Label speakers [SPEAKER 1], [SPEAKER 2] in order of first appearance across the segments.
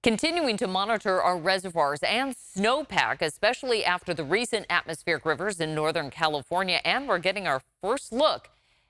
[SPEAKER 1] Continuing to monitor our reservoirs and snowpack, especially after the recent atmospheric rivers in Northern California. And we're getting our first look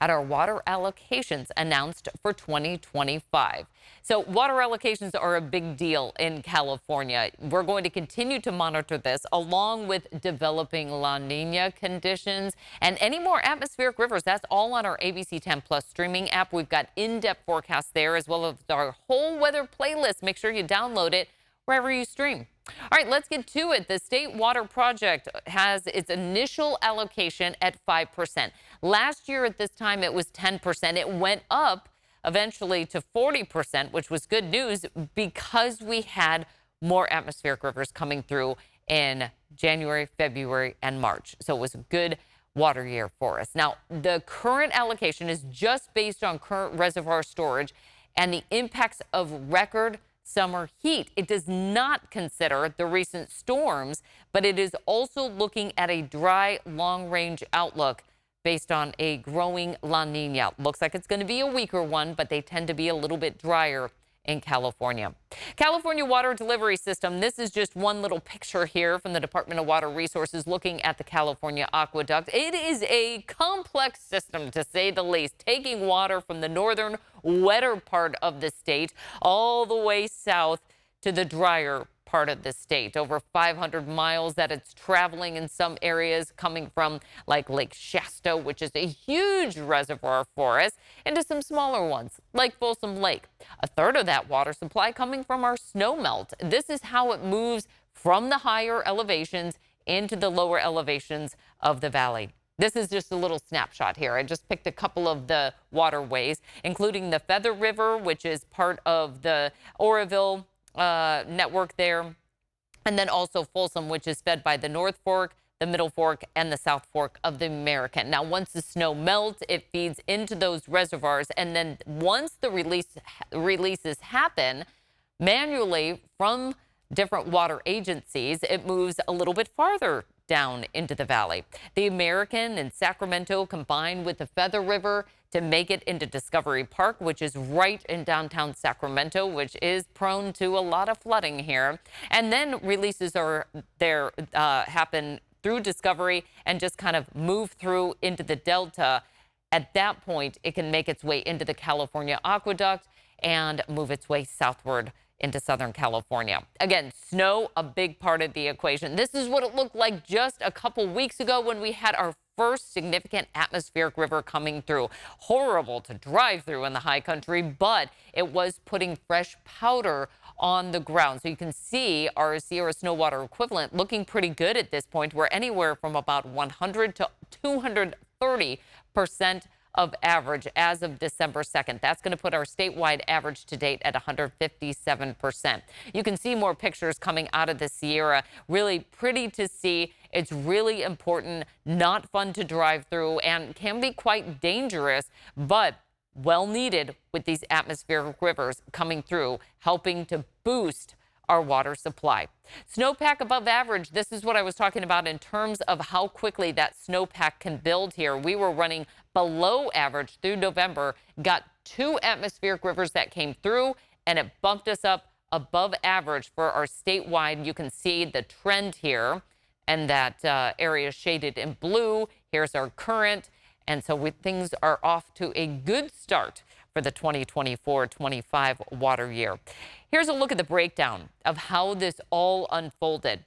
[SPEAKER 1] at our water allocations announced for 2025. So water allocations are a big deal in California. We're going to continue to monitor this along with developing La Nina conditions and any more atmospheric rivers. That's all on our ABC 10 Plus streaming app. We've got in-depth forecasts there as well as our whole weather playlist. Make sure you download it wherever you stream. All right, let's get to it. The State Water Project has its initial allocation at 5%. Last year at this time, it was 10%. It went up eventually to 40%, which was good news because we had more atmospheric rivers coming through in January, February, and March. So it was a good water year for us. Now, the current allocation is just based on current reservoir storage and the impacts of record summer heat. It does not consider the recent storms, but it is also looking at a dry long-range outlook based on a growing La Nina. Looks like it's going to be a weaker one, but they tend to be a little bit drier in California. California Water Delivery System. This is just one little picture here from the Department of Water Resources looking at the California aqueduct. It is a complex system, to say the least, taking water from the northern, wetter part of the state all the way south to the drier part of the state. Over 500 miles that it's traveling in some areas, coming from like Lake Shasta, which is a huge reservoir for us, into some smaller ones like Folsom Lake. A third of that water supply coming from our snow melt. This is how it moves from the higher elevations into the lower elevations of the valley. This is just a little snapshot here. I just picked a couple of the waterways, including the Feather River, which is part of the Oroville network there, and then also Folsom, which is fed by the North Fork, the Middle Fork, and the South Fork of the American. Now, once the snow melts, it feeds into those reservoirs, and then once the releases happen manually from different water agencies, it moves a little bit farther down into the valley. The American and Sacramento combine with the Feather River to make it into Discovery Park, which is right in downtown Sacramento, which is prone to a lot of flooding here. And then releases are there, happen through Discovery and just kind of move through into the Delta. At that point, it can make its way into the California aqueduct and move its way southward into Southern California. Again, snow, a big part of the equation. This is what it looked like just a couple weeks ago when we had our first significant atmospheric river coming through. Horrible to drive through in the high country, but it was putting fresh powder on the ground. So you can see our Sierra snow water equivalent looking pretty good at this point. We're anywhere from about 100 to 230% of average as of December 2nd. That's going to put our statewide average to date at 157%. You can see more pictures coming out of the Sierra. Really pretty to see. It's really important, not fun to drive through, and can be quite dangerous, but well needed with these atmospheric rivers coming through, helping to boost our water supply. Snowpack above average. This is what I was talking about in terms of how quickly that snowpack can build here. We were running below average through November, got 2 atmospheric rivers that came through, and it bumped us up above average for our statewide. You can see the trend here, and that area shaded in blue. Here's our current. And so things are off to a good start for the 2024-25 water year. Here's a look at the breakdown of how this all unfolded.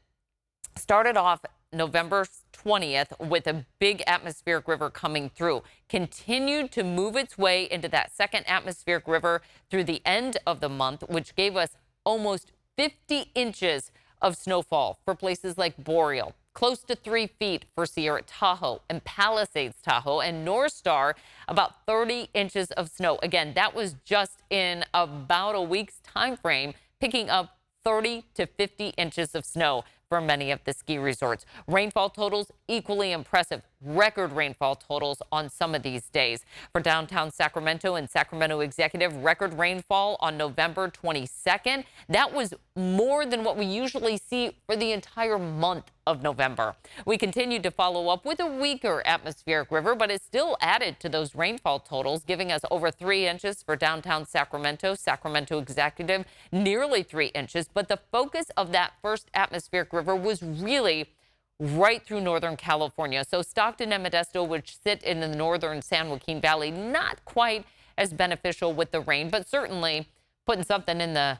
[SPEAKER 1] Started off November 20th with a big atmospheric river coming through. Continued to move its way into that second atmospheric river through the end of the month, which gave us almost 50 inches of snowfall for places like Boreal. Close to 3 feet for Sierra Tahoe and Palisades Tahoe, and North Star, about 30 inches of snow. Again, that was just in about a week's time frame, picking up 30 to 50 inches of snow for many of the ski resorts. Rainfall totals equally impressive. Record rainfall totals on some of these days. For downtown Sacramento and Sacramento Executive, record rainfall on November 22nd. That was more than what we usually see for the entire month of November. We continued to follow up with a weaker atmospheric river, but it still added to those rainfall totals, giving us over 3 inches for downtown Sacramento. Sacramento Executive, nearly 3 inches. But the focus of that first atmospheric river was really right through Northern California. So Stockton and Modesto, which sit in the northern San Joaquin Valley, not quite as beneficial with the rain, but certainly putting something in the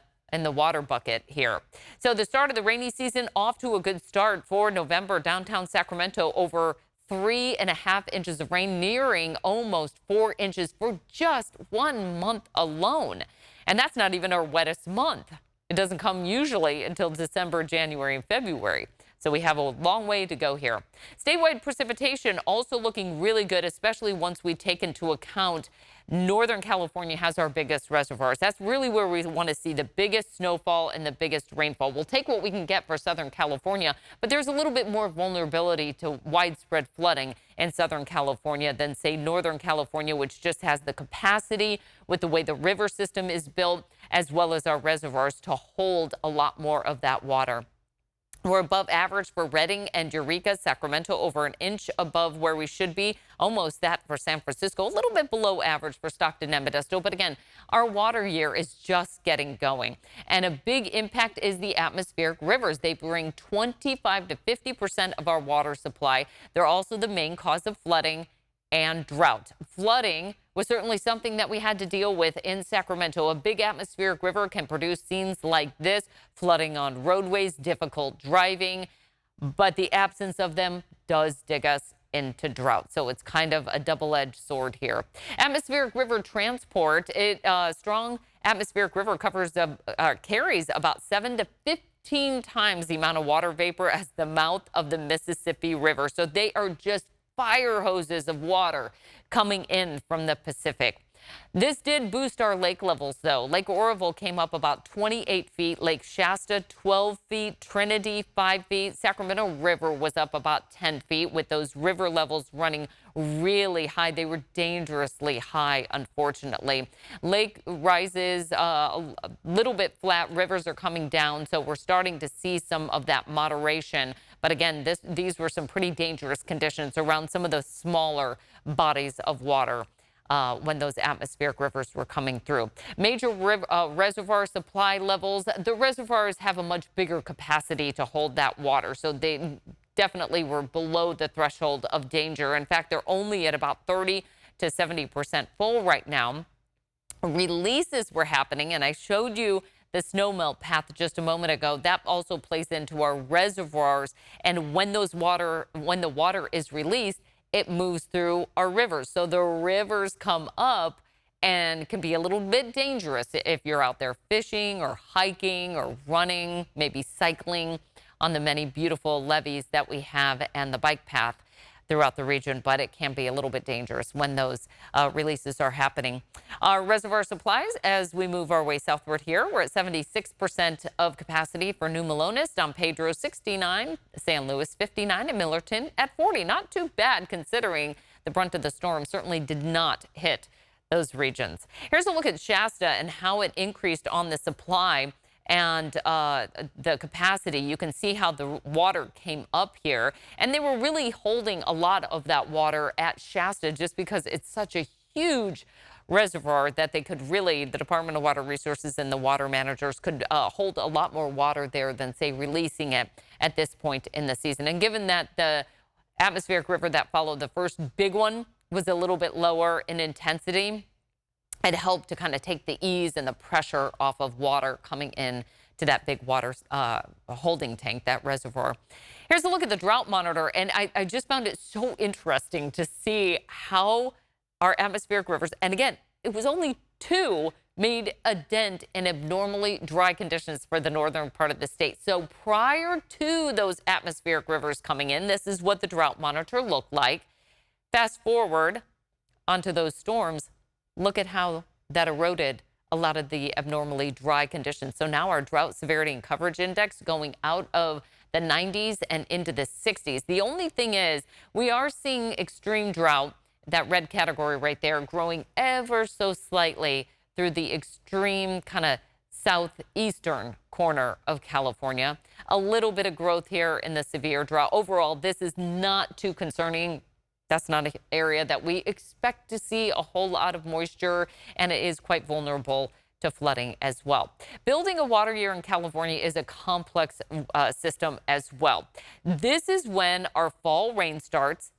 [SPEAKER 1] water bucket here. So the start of the rainy season off to a good start for November. Downtown Sacramento, over 3.5 inches of rain, nearing almost 4 inches for just 1 month alone. And that's not even our wettest month. It doesn't come usually until December, January, and February. So we have a long way to go here. Statewide precipitation also looking really good, especially once we take into account Northern California has our biggest reservoirs. That's really where we want to see the biggest snowfall and the biggest rainfall. We'll take what we can get for Southern California, but there's a little bit more vulnerability to widespread flooding in Southern California than, say, Northern California, which just has the capacity with the way the river system is built, as well as our reservoirs, to hold a lot more of that water. We're above average for Redding and Eureka. Sacramento over an inch above where we should be. Almost that for San Francisco. A little bit below average for Stockton and Modesto. But again, our water year is just getting going. And a big impact is the atmospheric rivers. They bring 25 to 50% of our water supply. They're also the main cause of flooding and drought. Flooding was certainly something that we had to deal with in Sacramento. A big atmospheric river can produce scenes like this: flooding on roadways, difficult driving, but the absence of them does dig us into drought. So it's kind of a double-edged sword here. Atmospheric river transport. Strong atmospheric river carries about 7 to 15 times the amount of water vapor as the mouth of the Mississippi River. So they are just fire hoses of water coming in from the Pacific. This did boost our lake levels, though. Lake Oroville came up about 28 feet. Lake Shasta, 12 feet. Trinity, 5 feet. Sacramento River was up about 10 feet with those river levels running really high. They were dangerously high, unfortunately. Lake rises a little bit flat. Rivers are coming down, so we're starting to see some of that moderation. But again, these were some pretty dangerous conditions around some of the smaller bodies of water when those atmospheric rivers were coming through. Major reservoir supply levels. The reservoirs have a much bigger capacity to hold that water, so they definitely were below the threshold of danger. In fact, they're only at about 30 to 70% full right now. Releases were happening, and I showed you the snowmelt path just a moment ago. That also plays into our reservoirs, and when the water is released, it moves through our rivers. So the rivers come up and can be a little bit dangerous if you're out there fishing or hiking or running, maybe cycling on the many beautiful levees that we have and the bike path throughout the region, but it can be a little bit dangerous when those releases are happening. Our reservoir supplies, as we move our way southward here, we're at 76% of capacity for New Melones, Don Pedro 69, San Luis 59, and Millerton at 40. Not too bad considering the brunt of the storm certainly did not hit those regions. Here's a look at Shasta and how it increased on the supply and the capacity. You can see how the water came up here, and they were really holding a lot of that water at Shasta just because it's such a huge reservoir that they could really, the Department of Water Resources and the water managers could hold a lot more water there than, say, releasing it at this point in the season. And given that the atmospheric river that followed the first big one was a little bit lower in intensity, it helped to kind of take the ease and the pressure off of water coming in to that big water holding tank, that reservoir. Here's a look at the drought monitor, and I just found it so interesting to see how our atmospheric rivers, and again, it was only 2, made a dent in abnormally dry conditions for the northern part of the state. So prior to those atmospheric rivers coming in, this is what the drought monitor looked like. Fast forward onto those storms. Look at how that eroded a lot of the abnormally dry conditions. So now our drought severity and coverage index going out of the 90s and into the 60s. The only thing is we are seeing extreme drought, that red category right there, growing ever so slightly through the extreme kind of southeastern corner of California. A little bit of growth here in the severe drought. Overall, this is not too concerning. That's not an area that we expect to see a whole lot of moisture, and it is quite vulnerable to flooding as well. Building a water year in California is a complex system as well. This is when our fall rain starts.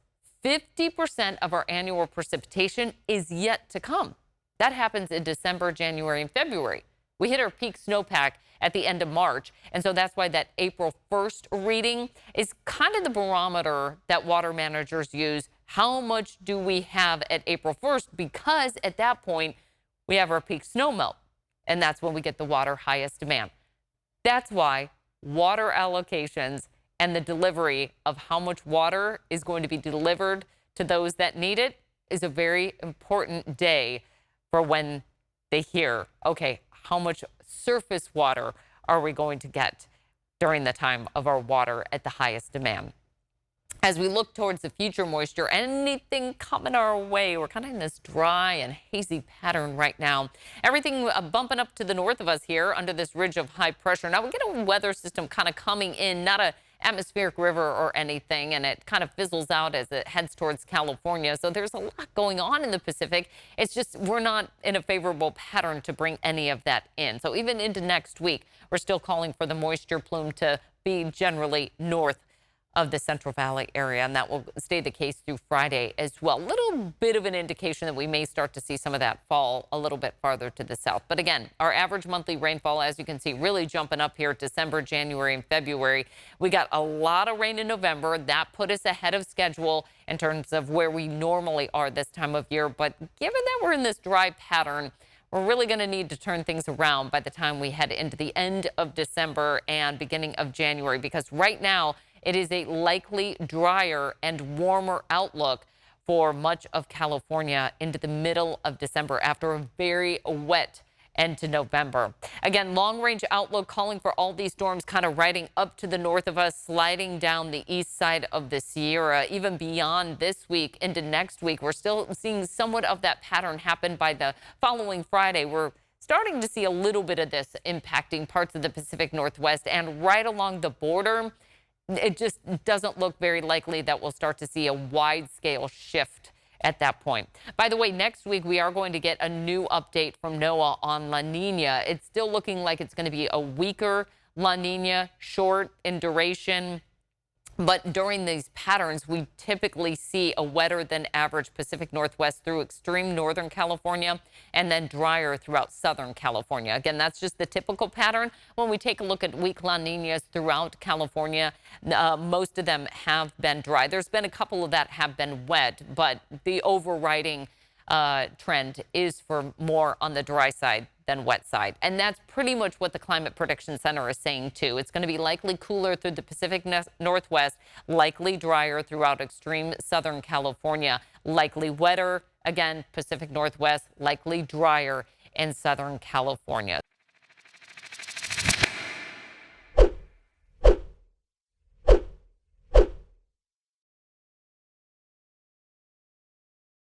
[SPEAKER 1] 50% of our annual precipitation is yet to come. That happens in December, January, and February. We hit our peak snowpack at the end of March, and so that's why that April 1st reading is kind of the barometer that water managers use. How much do we have at April 1st? Because at that point, we have our peak snow melt, and that's when we get the water highest demand. That's why water allocations and the delivery of how much water is going to be delivered to those that need it is a very important day for when they hear, okay, how much surface water are we going to get during the time of our water at the highest demand? As we look towards the future moisture, anything coming our way, we're kind of in this dry and hazy pattern right now. Everything bumping up to the north of us here under this ridge of high pressure. Now we get a weather system kind of coming in, not a atmospheric river or anything, and it kind of fizzles out as it heads towards California. So there's a lot going on in the Pacific. It's just we're not in a favorable pattern to bring any of that in. So even into next week, we're still calling for the moisture plume to be generally north of the Central Valley area, and that will stay the case through Friday as well. A little bit of an indication that we may start to see some of that fall a little bit farther to the south. But again, our average monthly rainfall, as you can see, really jumping up here December, January, and February. We got a lot of rain in November. That put us ahead of schedule in terms of where we normally are this time of year. But given that we're in this dry pattern, we're really going to need to turn things around by the time we head into the end of December and beginning of January, because right now, it is a likely drier and warmer outlook for much of California into the middle of December after a very wet end to November. Again, long-range outlook calling for all these storms kind of riding up to the north of us, sliding down the east side of the Sierra. Even beyond this week into next week, we're still seeing somewhat of that pattern happen by the following Friday. We're starting to see a little bit of this impacting parts of the Pacific Northwest and right along the border. It just doesn't look very likely that we'll start to see a wide-scale shift at that point. By the way, next week we are going to get a new update from NOAA on La Nina. It's still looking like it's going to be a weaker La Nina, short in duration. But during these patterns, we typically see a wetter than average Pacific Northwest through extreme Northern California and then drier throughout Southern California. Again, that's just the typical pattern. When we take a look at weak La Ninas throughout California, most of them have been dry. There's been a couple of that have been wet, but the overriding trend is for more on the dry side than wet side. And that's pretty much what the Climate Prediction Center is saying, too. It's going to be likely cooler through the Pacific Northwest, likely drier throughout extreme Southern California, likely wetter, again, Pacific Northwest, likely drier in Southern California.